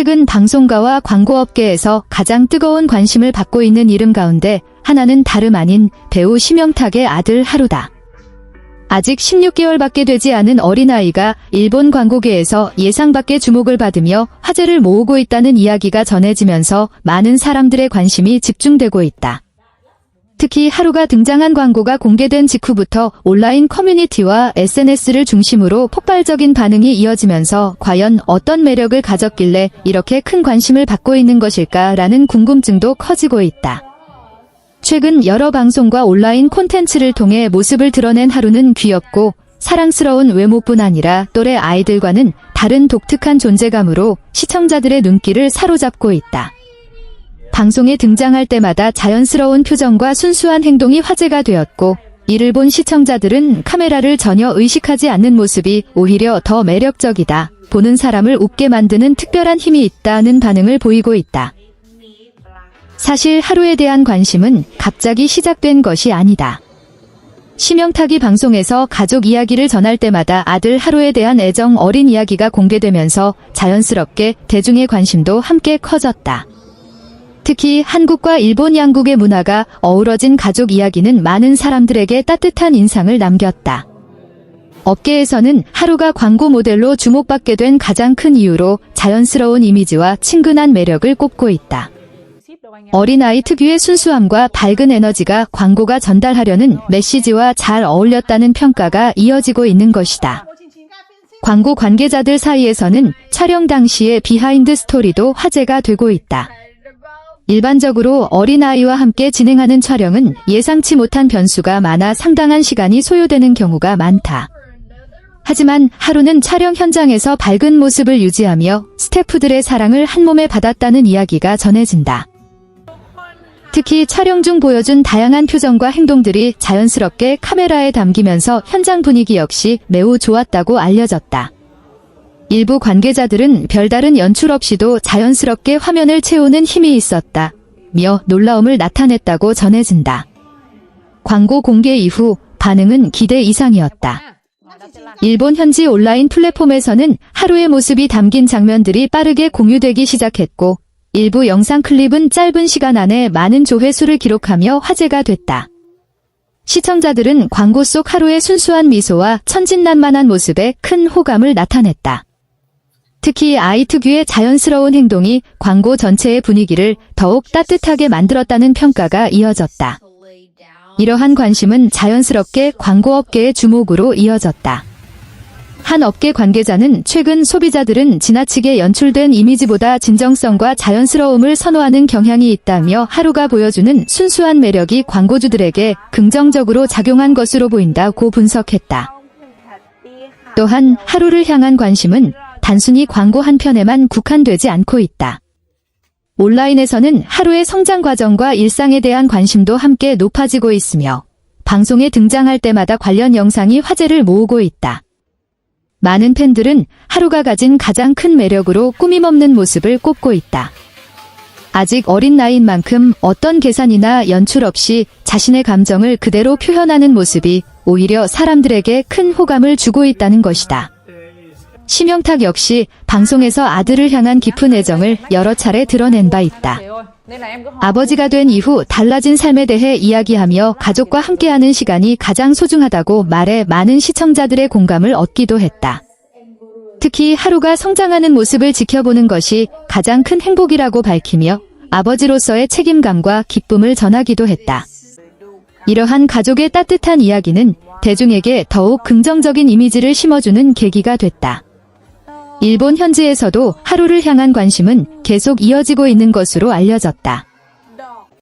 최근 방송가와 광고업계에서 가장 뜨거운 관심을 받고 있는 이름 가운데 하나는 다름 아닌 배우 심영탁의 아들 하루다. 아직 16개월밖에 되지 않은 어린아이가 일본 광고계에서 예상 밖의 주목을 받으며 화제를 모으고 있다는 이야기가 전해지면서 많은 사람들의 관심이 집중되고 있다. 특히 하루가 등장한 광고가 공개된 직후부터 온라인 커뮤니티와 SNS를 중심으로 폭발적인 반응이 이어지면서 과연 어떤 매력을 가졌길래 이렇게 큰 관심을 받고 있는 것일까라는 궁금증도 커지고 있다. 최근 여러 방송과 온라인 콘텐츠를 통해 모습을 드러낸 하루는 귀엽고 사랑스러운 외모뿐 아니라 또래 아이들과는 다른 독특한 존재감으로 시청자들의 눈길을 사로잡고 있다. 방송에 등장할 때마다 자연스러운 표정과 순수한 행동이 화제가 되었고, 이를 본 시청자들은 카메라를 전혀 의식하지 않는 모습이 오히려 더 매력적이다, 보는 사람을 웃게 만드는 특별한 힘이 있다는 반응을 보이고 있다. 사실 하루에 대한 관심은 갑자기 시작된 것이 아니다. 심영탁이 방송에서 가족 이야기를 전할 때마다 아들 하루에 대한 애정 어린 이야기가 공개되면서 자연스럽게 대중의 관심도 함께 커졌다. 특히 한국과 일본 양국의 문화가 어우러진 가족 이야기는 많은 사람들에게 따뜻한 인상을 남겼다. 업계에서는 하루가 광고 모델로 주목받게 된 가장 큰 이유로 자연스러운 이미지와 친근한 매력을 꼽고 있다. 어린아이 특유의 순수함과 밝은 에너지가 광고가 전달하려는 메시지와 잘 어울렸다는 평가가 이어지고 있는 것이다. 광고 관계자들 사이에서는 촬영 당시의 비하인드 스토리도 화제가 되고 있다. 일반적으로 어린아이와 함께 진행하는 촬영은 예상치 못한 변수가 많아 상당한 시간이 소요되는 경우가 많다. 하지만 하루는 촬영 현장에서 밝은 모습을 유지하며 스태프들의 사랑을 한몸에 받았다는 이야기가 전해진다. 특히 촬영 중 보여준 다양한 표정과 행동들이 자연스럽게 카메라에 담기면서 현장 분위기 역시 매우 좋았다고 알려졌다. 일부 관계자들은 별다른 연출 없이도 자연스럽게 화면을 채우는 힘이 있었다며 놀라움을 나타냈다고 전해진다. 광고 공개 이후 반응은 기대 이상이었다. 일본 현지 온라인 플랫폼에서는 하루의 모습이 담긴 장면들이 빠르게 공유되기 시작했고, 일부 영상 클립은 짧은 시간 안에 많은 조회수를 기록하며 화제가 됐다. 시청자들은 광고 속 하루의 순수한 미소와 천진난만한 모습에 큰 호감을 나타냈다. 특히 아이 특유의 자연스러운 행동이 광고 전체의 분위기를 더욱 따뜻하게 만들었다는 평가가 이어졌다. 이러한 관심은 자연스럽게 광고업계의 주목으로 이어졌다. 한 업계 관계자는 최근 소비자들은 지나치게 연출된 이미지보다 진정성과 자연스러움을 선호하는 경향이 있다며 하루가 보여주는 순수한 매력이 광고주들에게 긍정적으로 작용한 것으로 보인다고 분석했다. 또한 하루를 향한 관심은 단순히 광고 한 편에만 국한되지 않고 있다. 온라인에서는 하루의 성장 과정과 일상에 대한 관심도 함께 높아지고 있으며 방송에 등장할 때마다 관련 영상이 화제를 모으고 있다. 많은 팬들은 하루가 가진 가장 큰 매력으로 꾸밈없는 모습을 꼽고 있다. 아직 어린 나이인 만큼 어떤 계산이나 연출 없이 자신의 감정을 그대로 표현하는 모습이 오히려 사람들에게 큰 호감을 주고 있다는 것이다. 심영탁 역시 방송에서 아들을 향한 깊은 애정을 여러 차례 드러낸 바 있다. 아버지가 된 이후 달라진 삶에 대해 이야기하며 가족과 함께하는 시간이 가장 소중하다고 말해 많은 시청자들의 공감을 얻기도 했다. 특히 하루가 성장하는 모습을 지켜보는 것이 가장 큰 행복이라고 밝히며 아버지로서의 책임감과 기쁨을 전하기도 했다. 이러한 가족의 따뜻한 이야기는 대중에게 더욱 긍정적인 이미지를 심어주는 계기가 됐다. 일본 현지에서도 하루를 향한 관심은 계속 이어지고 있는 것으로 알려졌다.